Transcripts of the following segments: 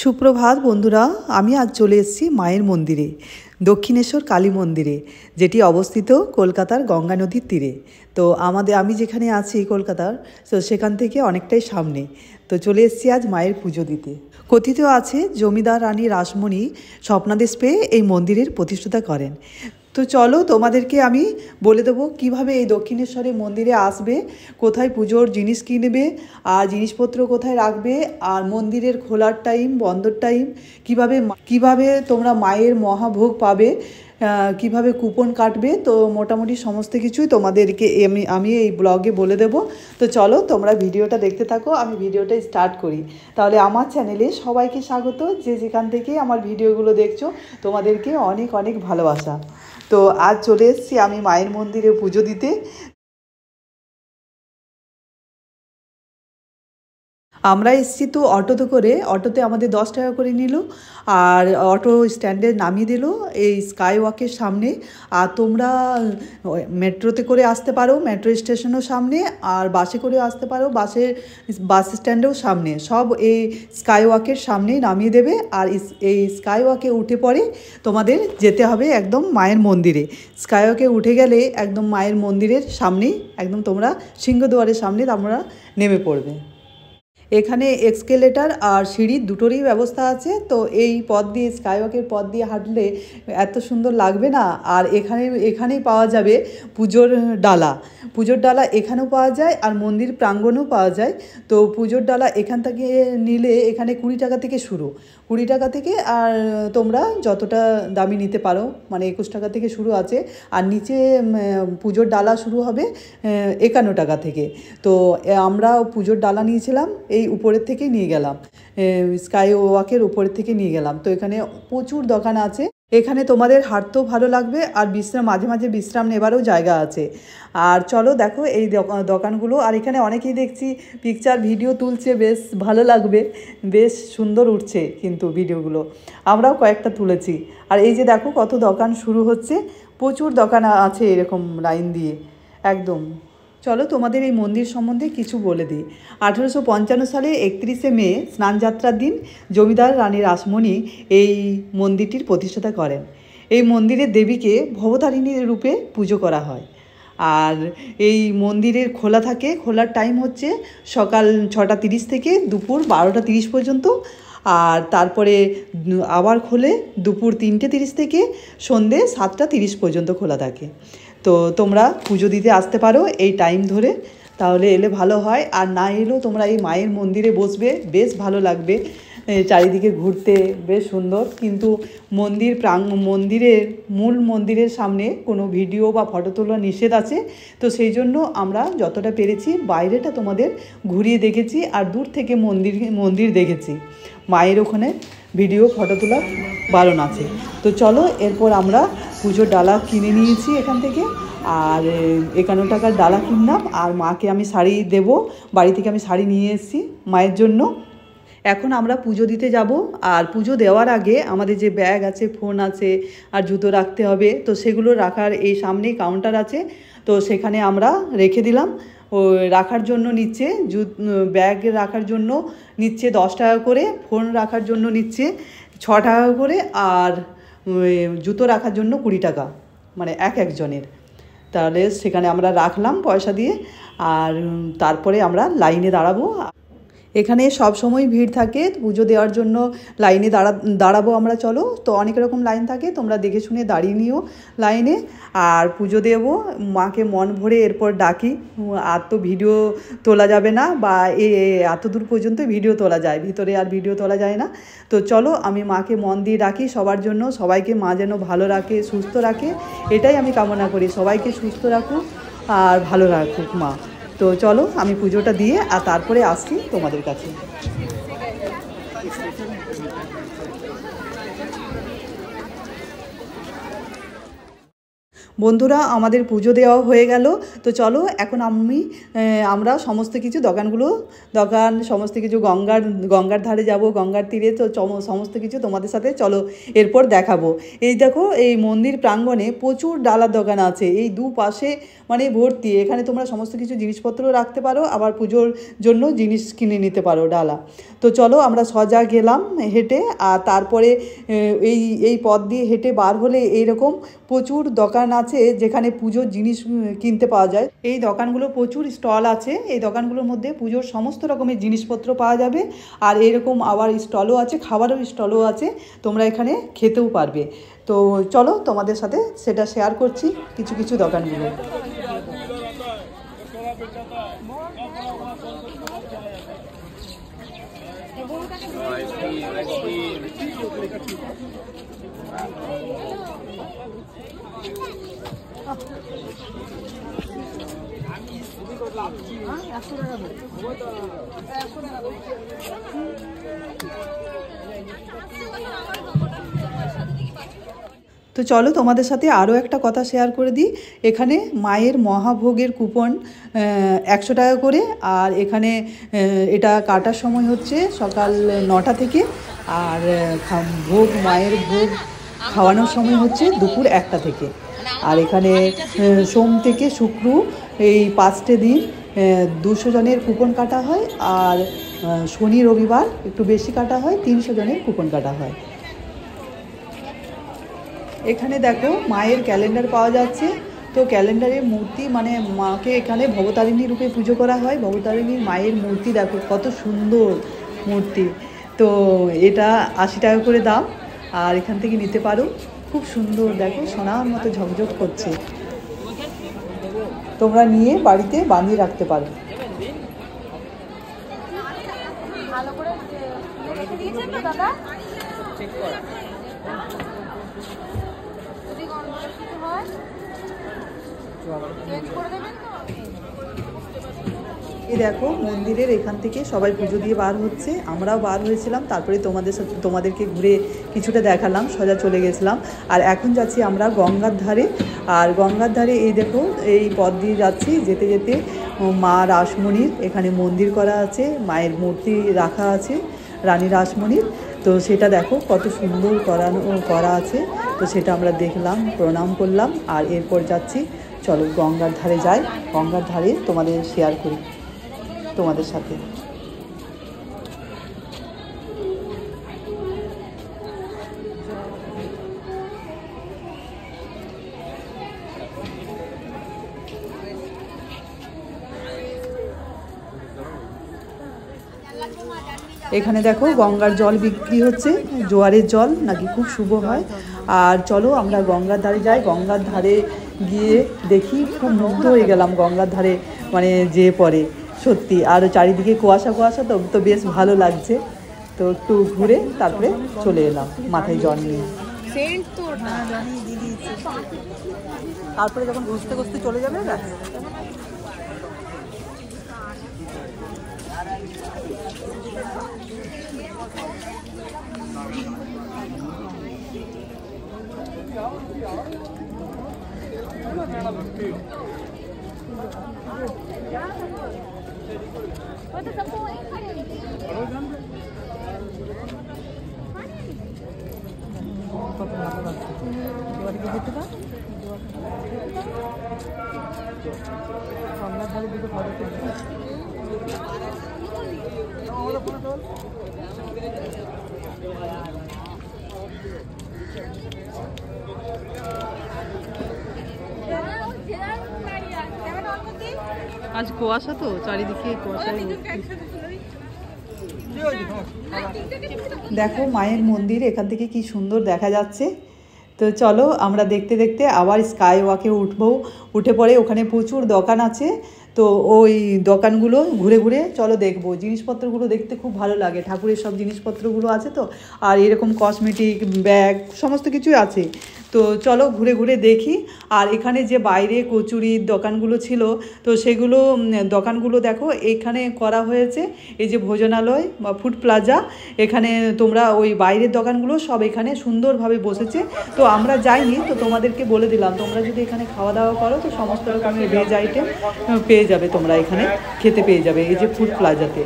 সুপ্রভাত বন্ধুরা, আমি আজ চলে এসেছি মায়ের মন্দিরে, দক্ষিণেশ্বর কালী মন্দিরে, যেটি অবস্থিত কলকাতার গঙ্গা নদীর তীরে। তো আমি যেখানে আছি কলকাতার, তো সেখান থেকে অনেকটাই সামনে। তো চলে এসেছি আজ মায়ের পুজো দিতে। কথিত আছে জমিদার রানী রাসমণি স্বপ্নাদেশ পেয়ে এই মন্দিরের প্রতিষ্ঠাতা করেন। তো চলো তোমাদেরকে আমি বলে দেবো কীভাবে এই দক্ষিণেশ্বরের মন্দিরে আসবে, কোথায় পুজোর জিনিস কিনবে, আর জিনিসপত্র কোথায় রাখবে, আর মন্দিরের খোলার টাইম, বন্ধর টাইম, কিভাবে তোমরা মায়ের মহাভোগ পাবে, কিভাবে কুপন কাটবে। তো মোটামুটি সমস্ত কিছুই তোমাদেরকে আমি এই ব্লগে বলে দেব। তো চলো তোমরা ভিডিওটা দেখতে থাকো, আমি ভিডিওটা স্টার্ট করি। তাহলে আমার চ্যানেলে সবাইকে স্বাগত, যে যেখান থেকে আমার ভিডিওগুলো দেখছো তোমাদেরকে অনেক অনেক ভালোবাসা। তো আজ চলে এসেছি আমি মায়ের মন্দিরে পুজো দিতে। আমরা এসেছি তো অটোতে করে, অটোতে আমাদের 10 টাকা করে নিল, আর অটো স্ট্যান্ডে নামিয়ে দিল এই স্কাই ওয়াকের সামনে। আর তোমরা মেট্রোতে করে আসতে পারো, মেট্রো স্টেশনও সামনে, আর বাসে করে আসতে পারো, বাস স্ট্যান্ডেও সামনে, সব এই স্কাই ওয়াকের সামনেই নামিয়ে দেবে। আর এই স্কাই ওয়াকে উঠে পরে তোমাদের যেতে হবে একদম মায়ের মন্দিরে। স্কাই ওয়াকে উঠে গেলে একদম মায়ের মন্দিরের সামনেই, একদম তোমরা সিংহদুয়ারের সামনে তোমরা নেমে পড়বে। এখানে এক্সকেলেটার আর সিঁড়ির দুটোরই ব্যবস্থা আছে। তো এই পথ দিয়ে, স্কাইওয়াকের পথ দিয়ে হাঁটলে এত সুন্দর লাগবে না। আর এখানেই পাওয়া যাবে পুজোর ডালা এখানেও পাওয়া যায়, আর মন্দির প্রাঙ্গণেও পাওয়া যায়। তো পুজোর ডালা এখান থেকে নিলে এখানে 20 টাকা থেকে শুরু, 20 টাকা থেকে, আর তোমরা যতটা দামি নিতে পারো, মানে 21 টাকা থেকে শুরু আছে। আর নিচে পুজোর ডালা শুরু হবে 51 টাকা থেকে। তো আমরা পুজোর ডালা নিয়েছিলাম, এই উপরের থেকেই নিয়ে গেলাম, স্কাই ওয়াকের উপরের থেকে নিয়ে গেলাম। তো এখানে প্রচুর দোকান আছে, এখানে তোমাদের হাঁটতেও ভালো লাগবে, আর মাঝে মাঝে বিশ্রাম নেবারও জায়গা আছে। আর চলো দেখো এই দোকানগুলো। আর এখানে অনেকেই দেখছি পিকচার ভিডিও তুলছে, বেশ ভালো লাগবে, বেশ সুন্দর উঠছে কিন্তু ভিডিওগুলো। আমরাও কয়েকটা তুলেছি। আর এই যে দেখো কত দোকান শুরু হচ্ছে, প্রচুর দোকান আছে এরকম লাইন দিয়ে একদম। চলো তোমাদের এই মন্দির সম্বন্ধে কিছু বলে দিই। 1855 সালে 31শে মে স্নানযাত্রার দিন জমিদার রানী রাসমণি এই মন্দিরটির প্রতিষ্ঠাতা করেন। এই মন্দিরের দেবীকে ভবতারিণী রূপে পুজো করা হয়। আর এই মন্দিরের খোলার টাইম হচ্ছে সকাল 6:30 থেকে দুপুর 12:30 পর্যন্ত। আর তারপরে আবার খোলে দুপুর 3:30 থেকে সন্ধ্যে 7:30 পর্যন্ত খোলা থাকে। তো তোমরা পুজো দিতে আসতে পারো এই টাইম ধরে, তাহলে এলে ভালো হয়। আর না এলেও তোমরা এই মায়ের মন্দিরে বসবে, বেশ ভালো লাগবে, চারিদিকে ঘুরতে বেশ সুন্দর। কিন্তু মন্দিরের সামনে কোনো ভিডিও বা ফটো তোলা নিষেধ আছে। তো সেই জন্য আমরা যতটা পেরেছি বাইরেটা তোমাদের ঘুরিয়ে দেখেছি, আর দূর থেকে মন্দির দেখেছি। মায়ের ওখানে ভিডিও ফটো তোলা বারণ আছে। তো চলো এরপর আমরা পুজোর ডালা কিনে নিয়েছি এখান থেকে, আর 51 টাকার ডালা কিনলাম। আর মাকে আমি শাড়ি দেব, বাড়ি থেকে আমি শাড়ি নিয়ে এসেছি মায়ের জন্য। এখন আমরা পুজো দিতে যাব। আর পুজো দেওয়ার আগে আমাদের যে ব্যাগ আছে, ফোন আছে, আর জুতো রাখতে হবে, তো সেগুলো রাখার এই সামনেই কাউন্টার আছে, তো সেখানে আমরা রেখে দিলাম। ও রাখার জন্য নিচ্ছে, ব্যাগ রাখার জন্য নিচ্ছে 10 টাকা করে, ফোন রাখার জন্য নিচ্ছে 6 টাকা করে, আর জুতো রাখার জন্য 20 টাকা, মানে একজনের। তাহলে সেখানে আমরা রাখলাম পয়সা দিয়ে। আর তারপরে আমরা লাইনে দাঁড়াবো। এখানে সব সময় ভিড় থাকে, পুজো দেওয়ার জন্য লাইনে দাঁড়াবো আমরা। চলো, তো অনেক রকম লাইন থাকে, তোমরা দেখে শুনে দাঁড়িয়ে নিও লাইনে। আর পুজো দেবো, মাকে মন ভরে এরপর ডাকি। আর তো ভিডিও তোলা যাবে না, বা এত দূর পর্যন্ত ভিডিও তোলা যায়, ভিতরে আর ভিডিও তোলা যায় না। তো চলো আমি মাকে মন দিয়ে ডাকি সবার জন্য, সবাইকে মা যেন ভালো রাখে, সুস্থ রাখে, এটাই আমি কামনা করি, সবাইকে সুস্থ রাখুক আর ভালো রাখুক মা। তো চলো আমি পুজোটা দিয়ে আর তারপরে আসছি তোমাদের কাছে। বন্ধুরা, আমাদের পুজো দেওয়া হয়ে গেল। তো চলো এখন আমরা সমস্ত কিছু দোকান সমস্ত কিছু গঙ্গার ধারে যাব, গঙ্গার তীরে। তো সমস্ত কিছু তোমাদের সাথে চলো এরপর দেখাবো। এই দেখো, এই মন্দির প্রাঙ্গণে প্রচুর ডালার দোকান আছে, এই দুপাশে মানে ভর্তি। এখানে তোমরা সমস্ত কিছু জিনিসপত্র রাখতে পারো, আবার পুজোর জন্য জিনিস কিনে নিতে পারো ডালা। তো চলো আমরা সোজা গেলাম হেঁটে, আর তারপরে এই পথ দিয়ে হেঁটে বার হলে এইরকম প্রচুর দোকান আছে যেখানে পুজোর জিনিস কিনতে পাওয়া যায়। এই দোকানগুলো প্রচুর স্টল আছে, এই দোকানগুলোর মধ্যে পুজোর সমস্ত রকমের জিনিসপত্র পাওয়া যাবে। আর এরকম আবার স্টলও আছে, খাবারের স্টলও আছে, তোমরা এখানে খেতেও পারবে। তো চলো তোমাদের সাথে সেটা শেয়ার করছি কিছু কিছু দোকানগুলো। তো চলো তোমাদের সাথে আরও একটা কথা শেয়ার করে দিই। এখানে মায়ের মহাভোগের কুপন 100 টাকা করে, আর এখানে এটা কাটার সময় হচ্ছে সকাল 9টা থেকে, আর মায়ের ভোগ খাওয়ানোর সময় হচ্ছে দুপুর 1টা থেকে। আর এখানে সোম থেকে শুক্র এই 5টে দিন 200 জনের কুপন কাটা হয়, আর শনি রবিবার একটু বেশি কাটা হয়, 300 জনের কুপন কাটা হয়। এখানে দেখো মায়ের ক্যালেন্ডার পাওয়া যাচ্ছে। তো ক্যালেন্ডারের মূর্তি, মানে মাকে এখানে ভবতারিণী রূপে পুজো করা হয়। ভবতারিণীর মায়ের মূর্তি দেখো কত সুন্দর মূর্তি। তো এটা 80 টাকা করে দাম, আর এখান থেকে নিতে পারো। খুব সুন্দর, দেখো সোনার মতো ঝকঝক করছে। তোমরা নিয়ে বাড়িতে বাঁধিয়ে রাখতে পারো। এই দেখো মন্দিরের এখান থেকে সবাই পুজো দিয়ে বার হচ্ছে, আমরাও বার হয়েছিলাম। তারপরে তোমাদেরকে ঘুরে কিছুটা দেখালাম, সোজা চলে গেছিলাম। আর এখন যাচ্ছি আমরা গঙ্গার ধারে। আর গঙ্গার ধারে এই দেখো এই পথ দিয়ে যাচ্ছি, যেতে যেতে মা রাসমণির এখানে মন্দির করা আছে, মায়ের মূর্তি রাখা আছে, রানী রাসমণির। তো সেটা দেখো কত সুন্দর করা আছে। তো সেটা আমরা দেখলাম, প্রণাম করলাম, আর এরপর যাচ্ছি। চলো গঙ্গার ধারে যাই, গঙ্গার ধারে তোমাদের শেয়ার করি তোমাদের সাথে। এখানে দেখো গঙ্গার জল বিক্রি হচ্ছে, জোয়ারের জল নাকি খুব শুভ হয়। আর চলো আমরা গঙ্গার ধারে যাই। গঙ্গার ধারে গিয়ে দেখি, খুব মুগ্ধ হয়ে গেলাম গঙ্গার ধারে মানে যে পরে সত্যি। আর চারিদিকে কুয়াশা কুয়াশা, তো বেশ ভালো লাগছে। তো একটু ঘুরে তারপরে চলে এলাম মাথায় জল নিয়ে। তারপরে যখন ঘুরতে ঘুরতে চলে যাবে না, আজ কুয়াশা, তো চারিদিকে কুয়াশায়। দেখো মায়ের মন্দির এখান থেকে কি সুন্দর দেখা যাচ্ছে। তো চলো আমরা দেখতে দেখতে আবার স্কাই ওয়াকে উঠবো। উঠে পরে ওখানে প্রচুর দোকান আছে, তো ওই দোকানগুলো ঘুরে ঘুরে চলো দেখবো। জিনিসপত্রগুলো দেখতে খুব ভালো লাগে, ঠাকুরের সব জিনিসপত্রগুলো আছে তো, আর এরকম কসমেটিক ব্যাগ সমস্ত কিছুই আছে। তো চলো ঘুরে ঘুরে দেখি। আর এখানে যে বাইরে কচুরির দোকানগুলো ছিল, তো সেগুলো দোকানগুলো দেখো এখানে করা হয়েছে, এই যে ভোজনালয় বা ফুড প্লাজা, এখানে তোমরা ওই বাইরের দোকানগুলো সব এখানে সুন্দরভাবে বসেছে। তো আমরা যাইনি, তো তোমাদেরকে বলে দিলাম তোমরা যদি এখানে খাওয়া দাওয়া করো তো সমস্ত রকমের ভেজ আইটেম পেয়ে যাবে, তোমরা এখানে খেতে পেয়ে যাবে এই যে ফুড প্লাজাতে।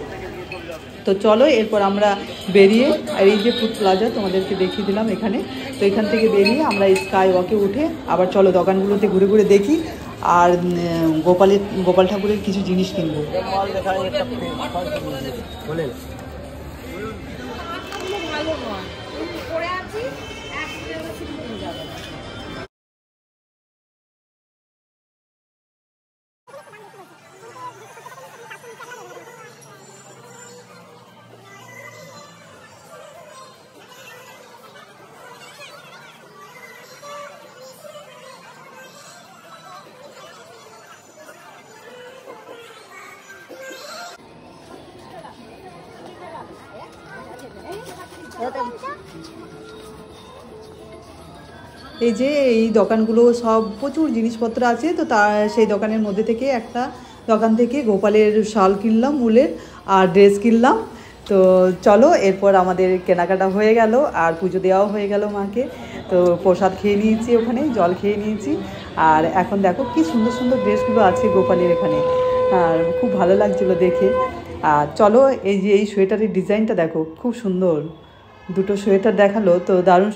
তো চলো এরপর আমরা বেরিয়ে, আর এই যে ফুড প্লাজা তোমাদেরকে দেখিয়ে দিলাম এখানে, তো এখান থেকে বেরিয়ে আমরা স্কাই ওয়াকে উঠে আবার চলো দোকানগুলোতে ঘুরে ঘুরে দেখি, আর গোপাল ঠাকুরের কিছু জিনিস কিনবো। এই যে এই দোকানগুলো সব প্রচুর জিনিসপত্র আছে, তো সেই দোকানের মধ্যে থেকে একটা দোকান থেকে গোপালের শাল কিনলাম উলের, আর ড্রেস কিনলাম। তো চলো এরপর আমাদের কেনাকাটা হয়ে গেল, আর পুজো দেওয়াও হয়ে গেল মাকে। তো প্রসাদ খেয়ে নিয়েছি, ওখানে জল খেয়ে নিয়েছি। আর এখন দেখো কি সুন্দর সুন্দর ড্রেসগুলো আছে গোপালের এখানে, আর খুব ভালো লাগছিলো দেখে। আর চলো এই যে এই সোয়েটারের ডিজাইনটা দেখো খুব সুন্দর, দুটো সোয়েটার দেখালো তো দারুণ।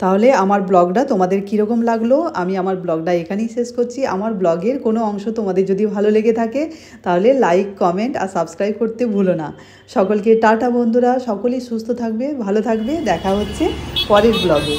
তাহলে আমার ব্লগটা তোমাদের কীরকম লাগলো, আমি আমার ব্লগটা এখানেই শেষ করছি। আমার ব্লগের কোনো অংশ তোমাদের যদি ভালো লেগে থাকে তাহলে লাইক, কমেন্ট আর সাবস্ক্রাইব করতে ভুলো না। সকলকে টাটা বন্ধুরা, সকলেই সুস্থ থাকবে, ভালো থাকবে, দেখা হচ্ছে পরের ব্লগে।